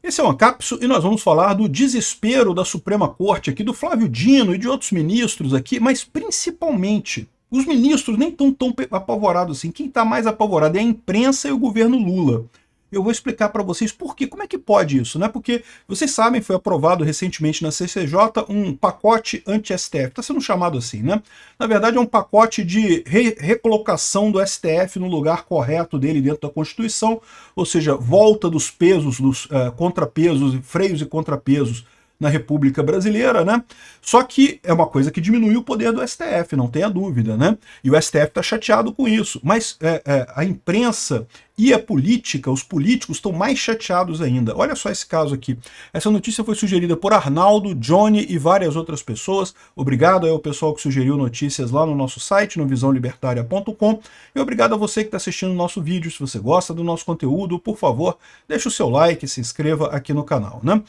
Esse é o Ancapso e nós vamos falar do desespero da Suprema Corte aqui, do Flávio Dino e de outros ministros aqui, mas principalmente, os ministros nem estão tão apavorados assim. Quem está mais apavorado é a imprensa e o governo Lula. Eu vou explicar para vocês por quê. Como é que pode isso, né? Porque, vocês sabem, foi aprovado recentemente na CCJ um pacote anti-STF. Está sendo chamado assim, né? Na verdade, é um pacote de recolocação do STF no lugar correto dele dentro da Constituição, ou seja, volta dos pesos, dos contrapesos, freios e contrapesos na República Brasileira, né? Só que é uma coisa que diminuiu o poder do STF, não tenha dúvida, né? E o STF está chateado com isso. Mas a imprensa e a política, os políticos estão mais chateados ainda. Olha só esse caso aqui. Essa notícia foi sugerida por Arnaldo, Johnny e várias outras pessoas. Obrigado ao pessoal que sugeriu notícias lá no nosso site, no visãolibertaria.com. E obrigado a você que está assistindo o nosso vídeo. Se você gosta do nosso conteúdo, por favor, deixe o seu like e se inscreva aqui no canal, né?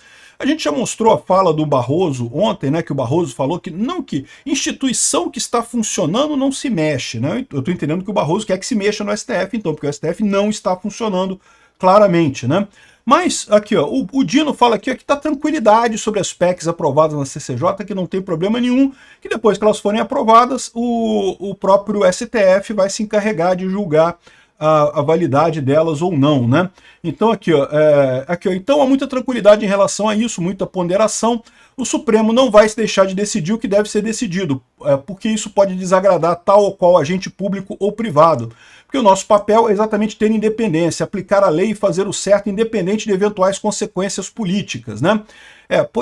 A gente já mostrou a fala do Barroso ontem, né, que o Barroso falou que instituição que está funcionando não se mexe, né? Eu estou entendendo que o Barroso quer que se mexa no STF, então, porque o STF não está funcionando claramente, né? Mas, aqui, ó, o Dino fala aqui ó, que está tranquilidade sobre as PECs aprovadas na CCJ, que não tem problema nenhum, que depois que elas forem aprovadas, o próprio STF vai se encarregar de julgar a validade delas ou não, né? Então aqui ó, então há muita tranquilidade em relação a isso, muita ponderação. O Supremo não vai se deixar de decidir o que deve ser decidido, porque isso pode desagradar tal ou qual agente público ou privado. Porque o nosso papel é exatamente ter independência, aplicar a lei e fazer o certo independente de eventuais consequências políticas, né?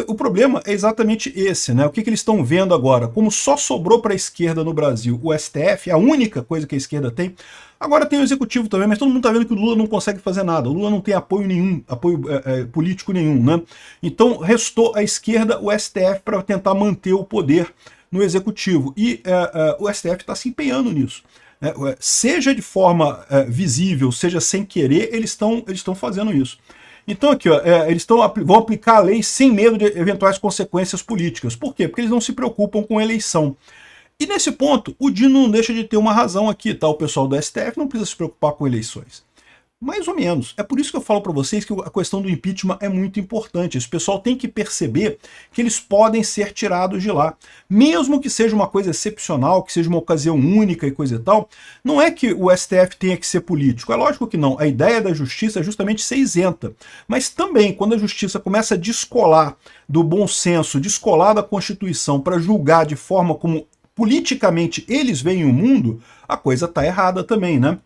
O problema é exatamente esse, né? O que eles estão vendo agora? Como só sobrou para a esquerda no Brasil o STF, a única coisa que a esquerda tem. Agora tem o executivo também, mas todo mundo está vendo que o Lula não consegue fazer nada. O Lula não tem apoio nenhum, apoio político nenhum, né? Então restou à esquerda o STF para tentar manter o poder no executivo. E o STF está se empenhando nisso. Seja de forma visível, seja sem querer, eles estão fazendo isso. Então aqui, ó, eles vão aplicar a lei sem medo de eventuais consequências políticas. Por quê? Porque eles não se preocupam com eleição. E nesse ponto, o Dino não deixa de ter uma razão aqui, tá? O pessoal do STF não precisa se preocupar com eleições. Mais ou menos. É por isso que eu falo para vocês que a questão do impeachment é muito importante. Esse pessoal tem que perceber que eles podem ser tirados de lá. Mesmo que seja uma coisa excepcional, que seja uma ocasião única e coisa e tal, não é que o STF tenha que ser político. É lógico que não. A ideia da justiça é justamente ser isenta. Mas também, quando a justiça começa a descolar do bom senso, descolar da Constituição para julgar de forma como politicamente eles veem o mundo, a coisa está errada também, né?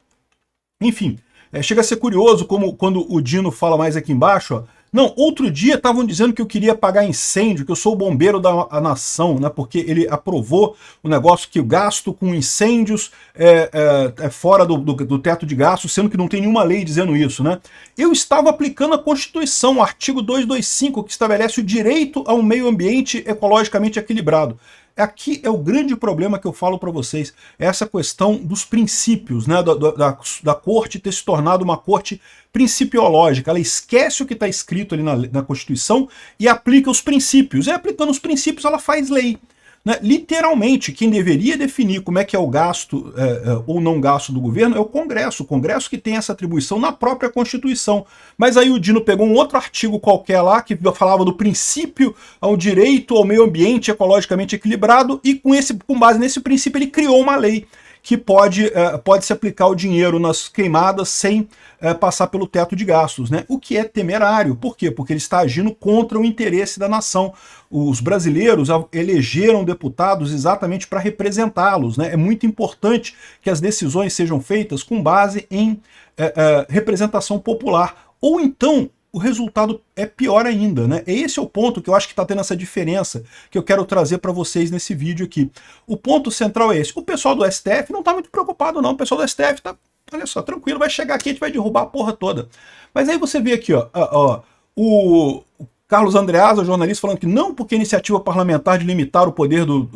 Enfim, chega a ser curioso como quando o Dino fala mais aqui embaixo, ó, não, outro dia estavam dizendo que eu queria apagar incêndio, que eu sou o bombeiro da nação, né? Porque ele aprovou o negócio que o gasto com incêndios é fora do teto de gastos, sendo que não tem nenhuma lei dizendo isso, né? Eu estava aplicando a Constituição, o artigo 225, que estabelece o direito a um meio ambiente ecologicamente equilibrado. Aqui é o grande problema que eu falo para vocês, essa questão dos princípios, né, da corte ter se tornado uma corte principiológica. Ela esquece o que está escrito ali na Constituição e aplica os princípios. E aplicando os princípios ela faz lei. Né? Literalmente, quem deveria definir como é que é o gasto ou não gasto do governo é o Congresso que tem essa atribuição na própria Constituição. Mas aí o Dino pegou um outro artigo qualquer lá que falava do princípio ao direito ao meio ambiente ecologicamente equilibrado e com base nesse princípio ele criou uma lei que pode se aplicar o dinheiro nas queimadas sem passar pelo teto de gastos, né? O que é temerário. Por quê? Porque ele está agindo contra o interesse da nação. Os brasileiros elegeram deputados exatamente para representá-los, né? É muito importante que as decisões sejam feitas com base em representação popular. Ou então, o resultado é pior ainda, né? Esse é o ponto que eu acho que está tendo essa diferença que eu quero trazer para vocês nesse vídeo aqui. O ponto central é esse. O pessoal do STF não está muito preocupado, não. O pessoal do STF está, olha só, tranquilo, vai chegar aqui, a gente vai derrubar a porra toda. Mas aí você vê aqui, ó, o Carlos Andreasa, jornalista, falando que não porque a iniciativa parlamentar de limitar o poder do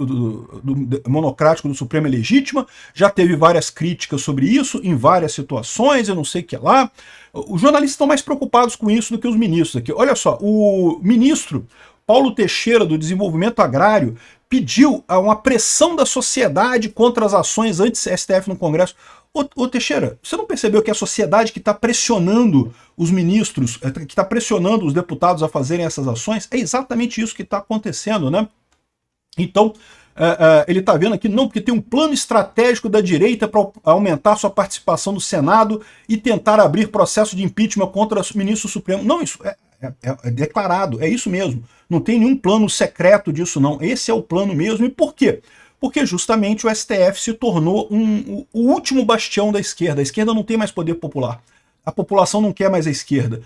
monocrático do Supremo é legítima, já teve várias críticas sobre isso, em várias situações, eu não sei o que lá. Os jornalistas estão mais preocupados com isso do que os ministros aqui. Olha só, o ministro Paulo Teixeira, do Desenvolvimento Agrário, pediu uma pressão da sociedade contra as ações anti-STF no Congresso. Ô Teixeira, você não percebeu que a sociedade que está pressionando os ministros, que está pressionando os deputados a fazerem essas ações, é exatamente isso que está acontecendo, né? Então, ele está vendo aqui, não, porque tem um plano estratégico da direita para aumentar sua participação no Senado e tentar abrir processo de impeachment contra o ministro Supremo. Não, isso é declarado, é isso mesmo. Não tem nenhum plano secreto disso, não. Esse é o plano mesmo. E por quê? Porque justamente o STF se tornou o último bastião da esquerda. A esquerda não tem mais poder popular. A população não quer mais a esquerda.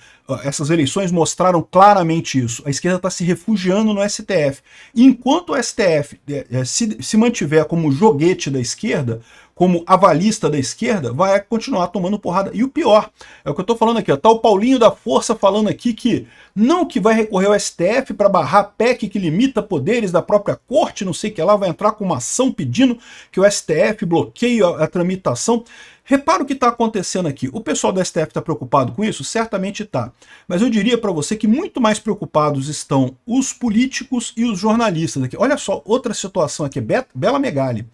Essas eleições mostraram claramente isso. A esquerda está se refugiando no STF. E enquanto o STF se mantiver como joguete da esquerda, como avalista da esquerda, vai continuar tomando porrada. E o pior, é o que eu estou falando aqui, está o Paulinho da Força falando aqui que não que vai recorrer ao STF para barrar a PEC que limita poderes da própria corte, não sei o que lá, vai entrar com uma ação pedindo que o STF bloqueie a tramitação. Repara o que está acontecendo aqui. O pessoal do STF está preocupado com isso? Certamente está. Mas eu diria para você que muito mais preocupados estão os políticos e os jornalistas aqui. Olha só, outra situação aqui, Bela Megali.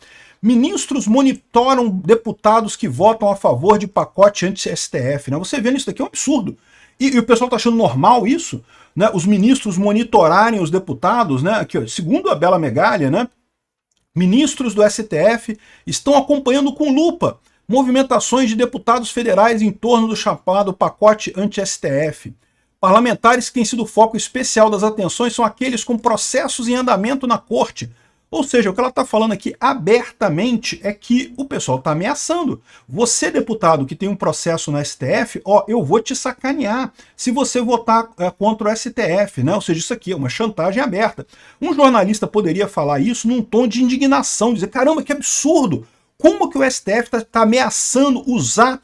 Ministros monitoram deputados que votam a favor de pacote anti-STF. Né? Você vendo isso daqui é um absurdo. E o pessoal está achando normal isso? Né? Os ministros monitorarem os deputados, né? Aqui, ó, segundo a Bela Megali, né? Ministros do STF estão acompanhando com lupa movimentações de deputados federais em torno do chamado pacote anti-STF. Parlamentares que têm sido foco especial das atenções são aqueles com processos em andamento na corte. Ou seja, o que ela está falando aqui abertamente é que o pessoal está ameaçando. Você, deputado que tem um processo no STF, ó, eu vou te sacanear se você votar contra o STF, né? Ou seja, isso aqui é uma chantagem aberta. Um jornalista poderia falar isso num tom de indignação, dizer, caramba, que absurdo! Como que o STF está ameaçando usar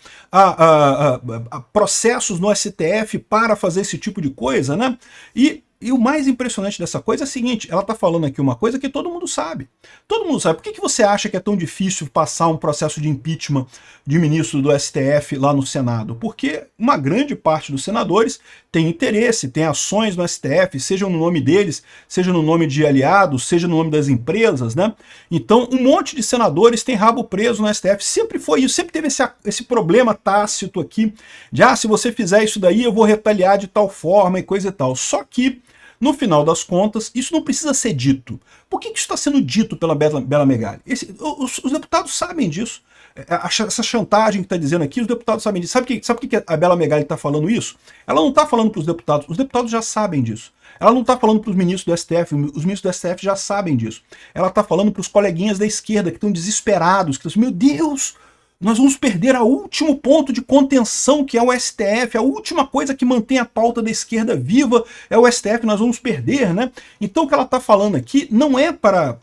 processos no STF para fazer esse tipo de coisa, né? E o mais impressionante dessa coisa é o seguinte, ela está falando aqui uma coisa que todo mundo sabe. Todo mundo sabe. Por que você acha que é tão difícil passar um processo de impeachment de ministro do STF lá no Senado? Porque uma grande parte dos senadores tem interesse, tem ações no STF, seja no nome deles, seja no nome de aliados, seja no nome das empresas, né? Então, um monte de senadores tem rabo preso no STF. Sempre foi isso, sempre teve esse problema tácito aqui, de, se você fizer isso daí, eu vou retaliar de tal forma e coisa e tal. Só que, no final das contas, isso não precisa ser dito. Por que isso está sendo dito pela Bela Megali? Os deputados sabem disso. Essa chantagem que está dizendo aqui, os deputados sabem disso. Sabe por que a Bela Megali está falando isso? Ela não está falando para os deputados já sabem disso. Ela não está falando para os ministros do STF, os ministros do STF já sabem disso. Ela está falando para os coleguinhas da esquerda que estão desesperados, que estão assim, meu Deus, nós vamos perder o último ponto de contenção, que é o STF, a última coisa que mantém a pauta da esquerda viva é o STF, nós vamos perder, né? Então o que ela está falando aqui não é para...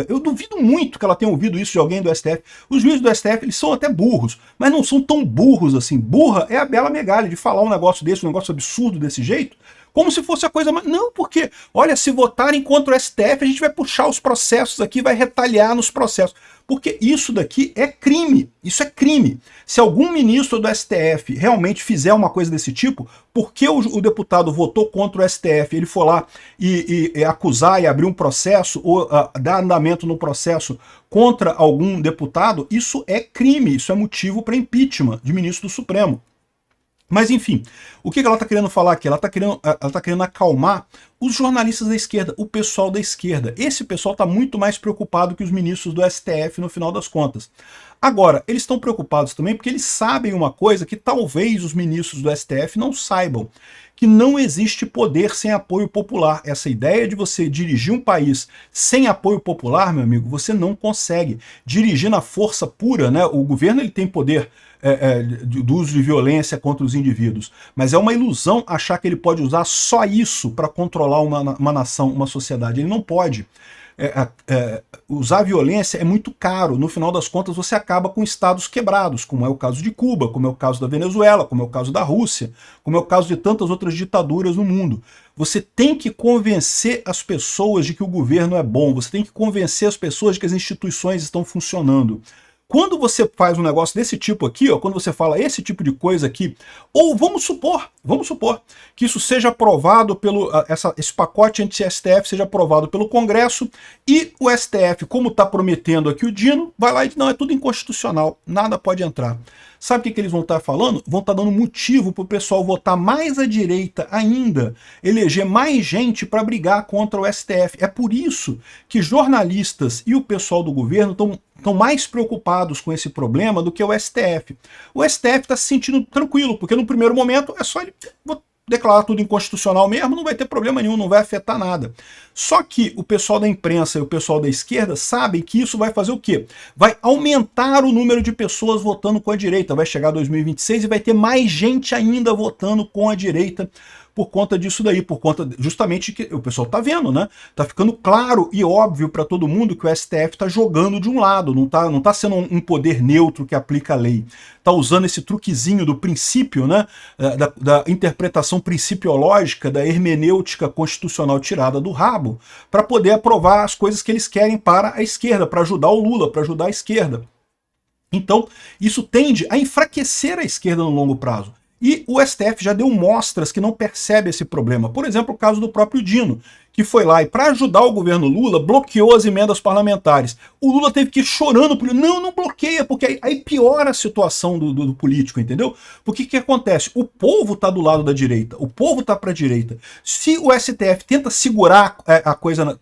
Eu duvido muito que ela tenha ouvido isso de alguém do STF. Os juízes do STF, eles são até burros, mas não são tão burros assim. Burra é a Bela Megali de falar um negócio desse, um negócio absurdo desse jeito, como se fosse a coisa mais... Não, porque, olha, se votarem contra o STF, a gente vai puxar os processos aqui, vai retaliar nos processos. Porque isso daqui é crime, isso é crime. Se algum ministro do STF realmente fizer uma coisa desse tipo, porque o deputado votou contra o STF, ele for lá e acusar e abrir um processo, ou dar andamento no processo contra algum deputado, isso é crime, isso é motivo para impeachment de ministro do Supremo. Mas enfim, o que ela está querendo falar aqui? Ela está querendo acalmar os jornalistas da esquerda, o pessoal da esquerda. Esse pessoal está muito mais preocupado que os ministros do STF no final das contas. Agora, eles estão preocupados também porque eles sabem uma coisa que talvez os ministros do STF não saibam, que não existe poder sem apoio popular. Essa ideia de você dirigir um país sem apoio popular, meu amigo, você não consegue. Dirigir na força pura, né? O governo ele tem poder do uso de violência contra os indivíduos, mas é uma ilusão achar que ele pode usar só isso para controlar uma nação, uma sociedade. Ele não pode. Usar violência é muito caro. No final das contas, você acaba com estados quebrados, como é o caso de Cuba, como é o caso da Venezuela, como é o caso da Rússia, como é o caso de tantas outras ditaduras no mundo. Você tem que convencer as pessoas de que o governo é bom, você tem que convencer as pessoas de que as instituições estão funcionando. Quando você faz um negócio desse tipo aqui, ó, quando você fala esse tipo de coisa aqui, ou vamos supor que isso seja aprovado pelo, esse pacote anti-STF seja aprovado pelo Congresso e o STF, como está prometendo aqui o Dino, vai lá e diz, não, é tudo inconstitucional, nada pode entrar. Sabe o que eles vão estar falando? Vão estar dando motivo para o pessoal votar mais à direita ainda, eleger mais gente para brigar contra o STF. É por isso que jornalistas e o pessoal do governo estão mais preocupados com esse problema do que o STF. O STF está se sentindo tranquilo, porque no primeiro momento é só ele declarar tudo inconstitucional mesmo, não vai ter problema nenhum, não vai afetar nada. Só que o pessoal da imprensa e o pessoal da esquerda sabem que isso vai fazer o quê? Vai aumentar o número de pessoas votando com a direita. Vai chegar 2026 e vai ter mais gente ainda votando com a direita por conta disso daí, por conta justamente que o pessoal tá vendo, né? Tá ficando claro e óbvio para todo mundo que o STF tá jogando de um lado, não tá sendo um poder neutro que aplica a lei. Tá usando esse truquezinho do princípio, né? Da interpretação principiológica, da hermenêutica constitucional tirada do rabo, para poder aprovar as coisas que eles querem para a esquerda, para ajudar o Lula, para ajudar a esquerda. Então, isso tende a enfraquecer a esquerda no longo prazo. E o STF já deu mostras que não percebe esse problema. Por exemplo, o caso do próprio Dino, que foi lá e, para ajudar o governo Lula, bloqueou as emendas parlamentares. O Lula teve que ir chorando, porque não bloqueia, porque aí piora a situação do político, entendeu? Porque o que acontece? O povo está do lado da direita, o povo está para a direita. Se o STF tenta segurar a coisa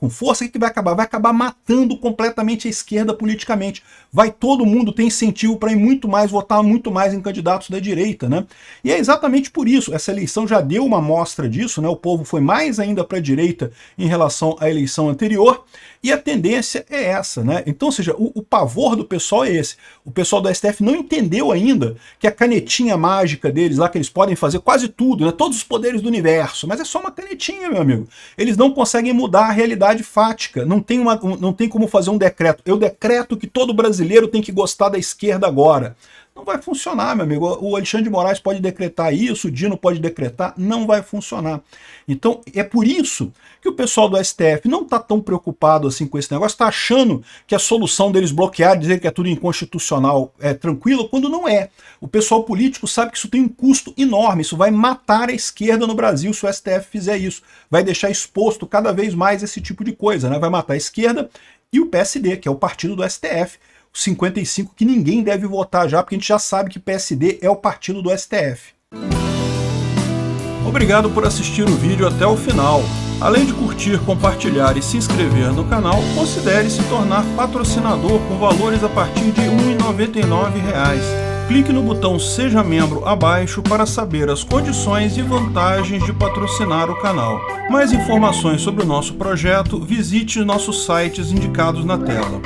com força, o que vai acabar? Vai acabar matando completamente a esquerda politicamente. Vai todo mundo ter incentivo para ir muito mais, votar muito mais em candidatos da direita, né? E é exatamente por isso, essa eleição já deu uma amostra disso, né? O povo foi mais ainda para a direita em relação à eleição anterior, e a tendência é essa, né? Então, ou seja, o pavor do pessoal é esse. O pessoal do STF não entendeu ainda que a canetinha mágica deles lá, que eles podem fazer quase tudo, né? Todos os poderes do universo, mas é só uma canetinha, meu amigo. Eles não conseguem mudar a realidade fática, não tem como fazer um decreto. Eu decreto que todo brasileiro tem que gostar da esquerda agora. Não vai funcionar, meu amigo. O Alexandre de Moraes pode decretar isso, o Dino pode decretar, não vai funcionar. Então, é por isso que o pessoal do STF não está tão preocupado assim com esse negócio, está achando que a solução deles bloquear, dizer que é tudo inconstitucional, é tranquilo, quando não é. O pessoal político sabe que isso tem um custo enorme, isso vai matar a esquerda no Brasil se o STF fizer isso. Vai deixar exposto cada vez mais esse tipo de coisa, né? Vai matar a esquerda e o PSD, que é o partido do STF. 55 que ninguém deve votar já, porque a gente já sabe que PSD é o partido do STF. Obrigado por assistir o vídeo até o final. Além de curtir, compartilhar e se inscrever no canal, considere se tornar patrocinador com valores a partir de R$ 1,99. Clique no botão Seja Membro abaixo para saber as condições e vantagens de patrocinar o canal. Mais informações sobre o nosso projeto, visite nossos sites indicados na tela.